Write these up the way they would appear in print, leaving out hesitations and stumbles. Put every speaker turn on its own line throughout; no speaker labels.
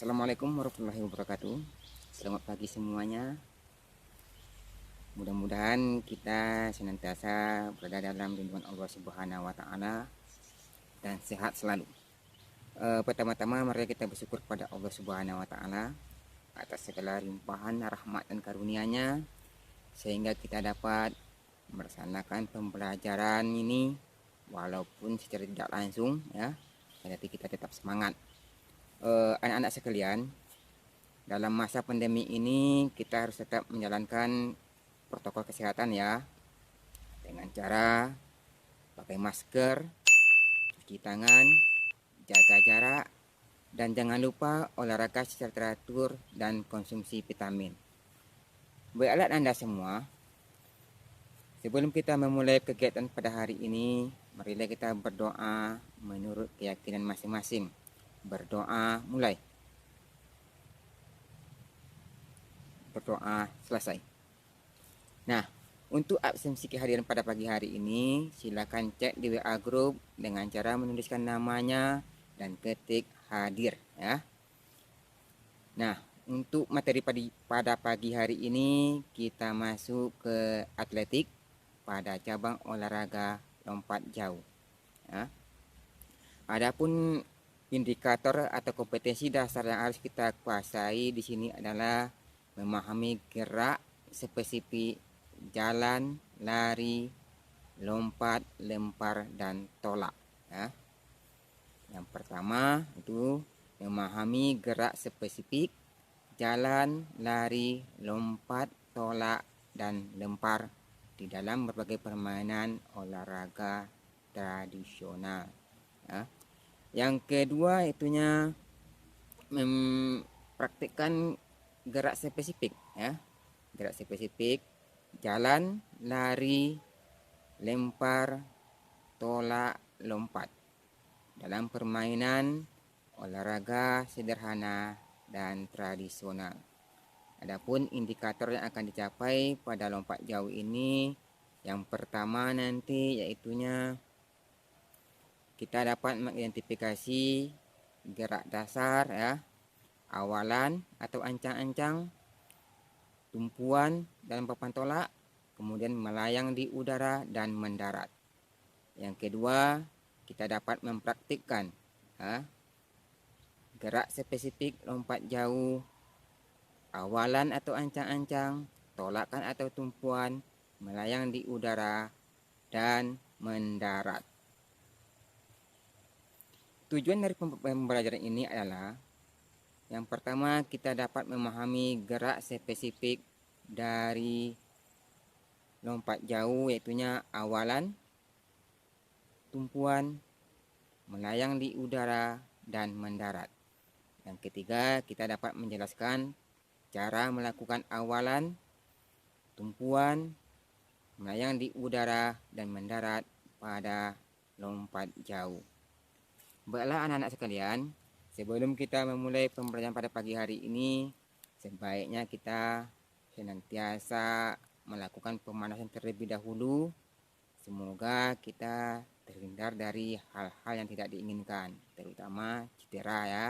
Assalamualaikum warahmatullahi wabarakatuh. Selamat pagi semuanya. Mudah-mudahan kita senantiasa berada dalam lindungan Allah Subhanahu wa taala dan sehat selalu. Pertama-tama mari kita bersyukur kepada Allah Subhanahu wa taala atas segala limpahan rahmat dan karunia-Nya sehingga kita dapat melaksanakan pembelajaran ini walaupun secara tidak langsung ya, tetapi kita tetap semangat. Anak-anak sekalian, dalam masa pandemi ini kita harus tetap menjalankan protokol kesehatan ya, dengan cara pakai masker, cuci tangan, jaga jarak, dan jangan lupa olahraga secara teratur dan konsumsi vitamin. Baiklah Anda semua, sebelum kita memulai kegiatan pada hari ini, marilah kita berdoa menurut keyakinan masing-masing. Berdoa mulai. Berdoa selesai. Nah, untuk absensi kehadiran pada pagi hari ini, silakan cek di WA Group dengan cara menuliskan namanya dan ketik hadir ya. Nah, untuk materi pada pagi hari ini kita masuk ke atletik pada cabang olahraga lompat jauh. Ya. Adapun indikator atau kompetensi dasar yang harus kita kuasai di sini adalah memahami gerak spesifik jalan, lari, lompat, lempar, dan tolak. Ya. Yang pertama itu memahami gerak spesifik jalan, lari, lompat, tolak, dan lempar di dalam berbagai permainan olahraga tradisional. Ya. Yang kedua itunya mempraktikkan gerak spesifik ya, gerak spesifik jalan, lari, lempar, tolak, lompat dalam permainan olahraga sederhana dan tradisional. Adapun indikator yang akan dicapai pada lompat jauh ini, yang pertama nanti yaitunya kita dapat mengidentifikasi gerak dasar ya, awalan atau ancang-ancang, tumpuan dalam papan tolak, kemudian melayang di udara dan mendarat. Yang kedua, kita dapat mempraktikkan gerak spesifik lompat jauh, awalan atau ancang-ancang, tolakan atau tumpuan, melayang di udara, dan mendarat. Tujuan dari pembelajaran ini adalah yang pertama, kita dapat memahami gerak spesifik dari lompat jauh, yaitunya awalan, tumpuan, melayang di udara, dan mendarat. Yang ketiga, kita dapat menjelaskan cara melakukan awalan, tumpuan, melayang di udara, dan mendarat pada lompat jauh. Baiklah anak-anak sekalian, sebelum kita memulai pembelajaran pada pagi hari ini, sebaiknya kita senantiasa melakukan pemanasan terlebih dahulu. Semoga kita terhindar dari hal-hal yang tidak diinginkan, terutama cedera ya.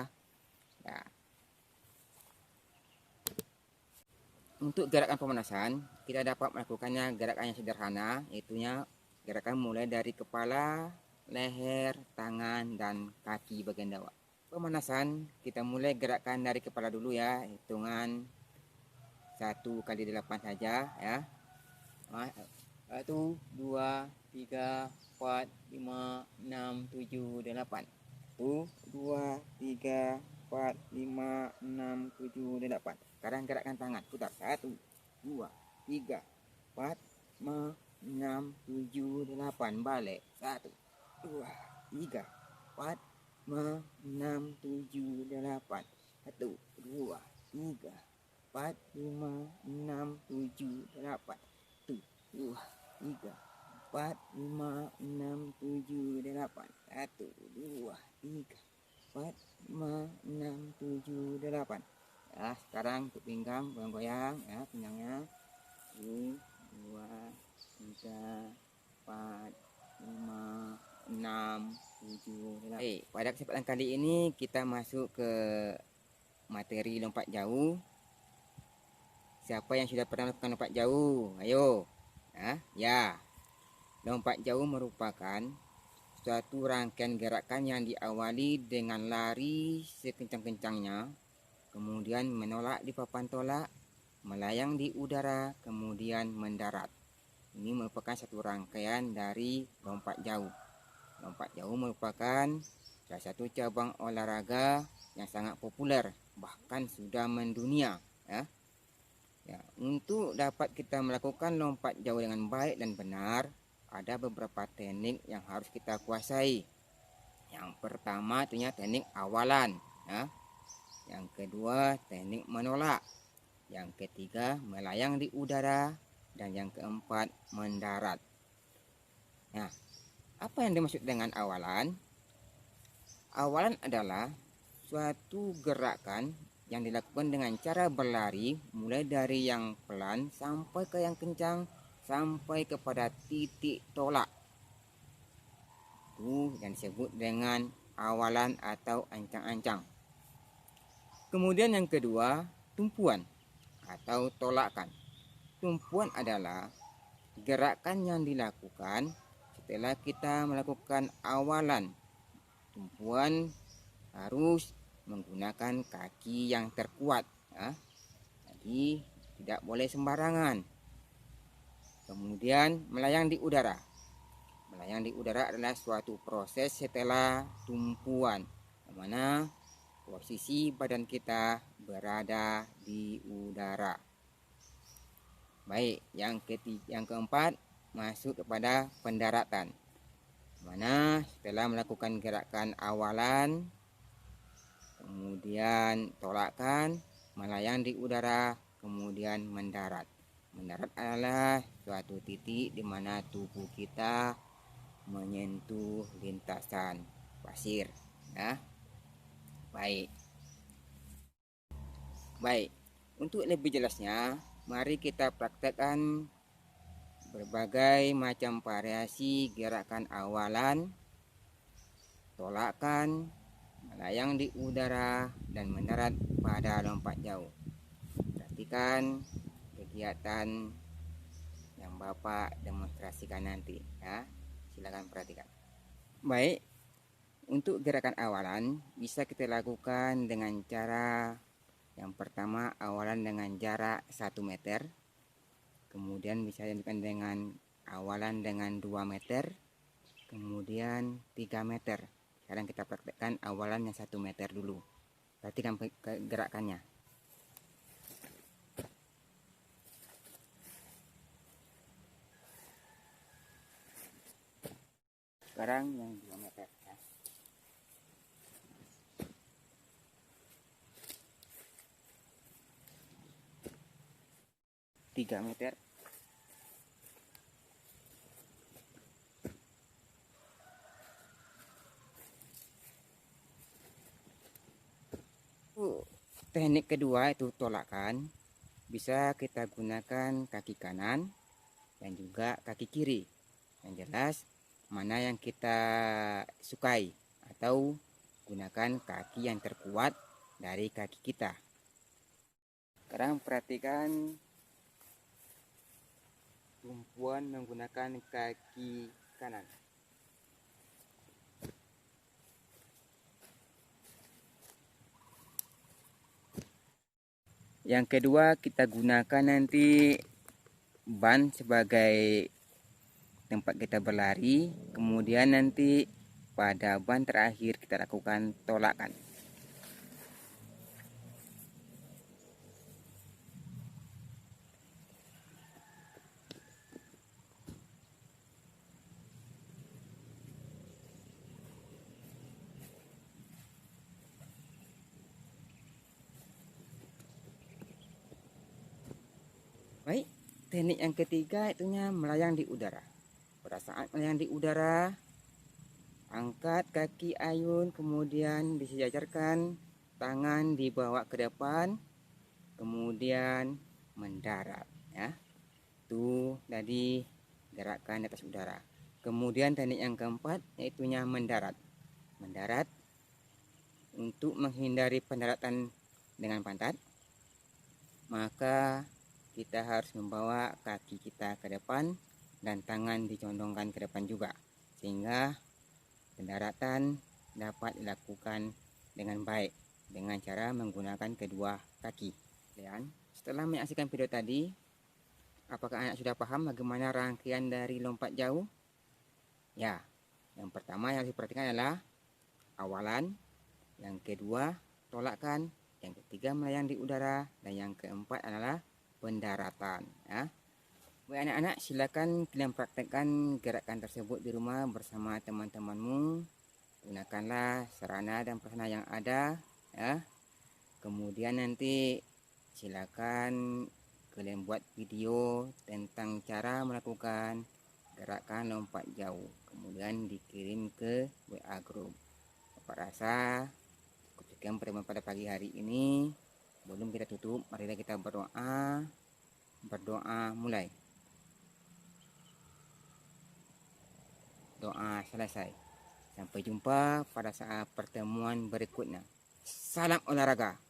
Nah, untuk gerakan pemanasan, kita dapat melakukannya gerakan yang sederhana, yaitunya gerakan mulai dari kepala, leher, tangan, dan kaki bagian bawah. Pemanasan kita mulai gerakan dari kepala dulu ya, hitungan 1 kali 8 saja ya. 1, 2, 3, 4, 5, 6, 7, 8. 1, 2, 3, 4, 5, 6, 7, 8. Sekarang gerakkan tangan, putar. 1, 2, 3, 4, 5, 6, 7, 8. Balik. 1, 2, 3, 4, 5, 6, 7, 8. 1, 2, 3, 4, 5, 6, 7, 8. 1, 2, 3, 4, 5, 6, 7, 8. 1, 2, 3, 4, 5, 6, 7, 8. Ya, sekarang untuk pinggang goyang-goyang ya, pinggangnya. 1, 2, 3, 4, 5, 6, 7, 8. Pada kesempatan kali ini kita masuk ke materi lompat jauh. Siapa yang sudah pernah melakukan lompat jauh? Ayo. Ya. Lompat jauh merupakan suatu rangkaian gerakan yang diawali dengan lari sekencang-kencangnya, kemudian menolak di papan tolak, melayang di udara, kemudian mendarat. Ini merupakan satu rangkaian dari lompat jauh. Lompat jauh merupakan salah satu cabang olahraga yang sangat populer, bahkan sudah mendunia. Untuk dapat kita melakukan lompat jauh dengan baik dan benar, ada beberapa teknik yang harus kita kuasai. Yang pertama tentunya teknik awalan, Yang kedua teknik menolak. Yang ketiga melayang di udara, dan yang keempat mendarat. Apa yang dimaksud dengan awalan? Awalan adalah suatu gerakan yang dilakukan dengan cara berlari mulai dari yang pelan sampai ke yang kencang sampai kepada titik tolak. Itu yang disebut dengan awalan atau ancang-ancang. Kemudian yang kedua, tumpuan atau tolakan. Tumpuan adalah gerakan yang dilakukan setelah kita melakukan awalan. Tumpuan harus menggunakan kaki yang terkuat, jadi tidak boleh sembarangan. Kemudian melayang di udara. Melayang di udara adalah suatu proses setelah tumpuan, di mana posisi badan kita berada di udara. Baik, yang keempat masuk kepada pendaratan, di mana setelah melakukan gerakan awalan, kemudian tolakan, melayang di udara, kemudian mendarat. Mendarat adalah suatu titik di mana tubuh kita menyentuh lintasan pasir. Baik. Untuk lebih jelasnya, mari kita praktekkan berbagai macam variasi gerakan awalan, tolakan, melayang di udara, dan mendarat pada lompat jauh. Perhatikan kegiatan yang Bapak demonstrasikan nanti, silakan perhatikan. Baik, untuk gerakan awalan bisa kita lakukan dengan cara yang pertama, awalan dengan jarak 1 meter. Kemudian bisa dilakukan dengan awalan dengan 2 meter, kemudian 3 meter. Sekarang kita praktekkan awalan yang 1 meter dulu. Perhatikan gerakannya. Sekarang yang 2 meter. 3 meter. Teknik kedua itu tolakan. Bisa kita gunakan kaki kanan dan juga kaki kiri. Yang jelas mana yang kita sukai, atau gunakan kaki yang terkuat dari kaki kita. Sekarang perhatikan tumpuan menggunakan kaki kanan. Yang kedua, kita gunakan nanti ban sebagai tempat kita berlari, kemudian nanti pada ban terakhir kita lakukan tolakan. Baik, teknik yang ketiga itunya melayang di udara. Pada saat melayang di udara, angkat kaki ayun, kemudian disejajarkan, tangan dibawa ke depan, kemudian mendarat. Itu tadi gerakan di atas udara. Kemudian teknik yang keempat yaitunya mendarat. Mendarat untuk menghindari pendaratan dengan pantat, maka kita harus membawa kaki kita ke depan dan tangan dicondongkan ke depan juga, sehingga pendaratan dapat dilakukan dengan baik dengan cara menggunakan kedua kaki. Dan setelah menyaksikan video tadi, apakah anak sudah paham bagaimana rangkaian dari lompat jauh? Ya, yang pertama yang diperhatikan adalah awalan, yang kedua tolakan, yang ketiga melayang di udara, dan yang keempat adalah pendaratan. Ya. Baik anak-anak, silakan kalian praktekkan gerakan tersebut di rumah bersama teman-temanmu. Gunakanlah sarana dan prasarana yang ada, ya. Kemudian nanti silakan kalian buat video tentang cara melakukan gerakan lompat jauh, kemudian dikirim ke WA group. Bapak rasa sekian pada pagi hari ini. Sebelum kita tutup, marilah kita berdoa. Berdoa mulai. Doa selesai. Sampai jumpa pada saat pertemuan berikutnya. Salam olahraga.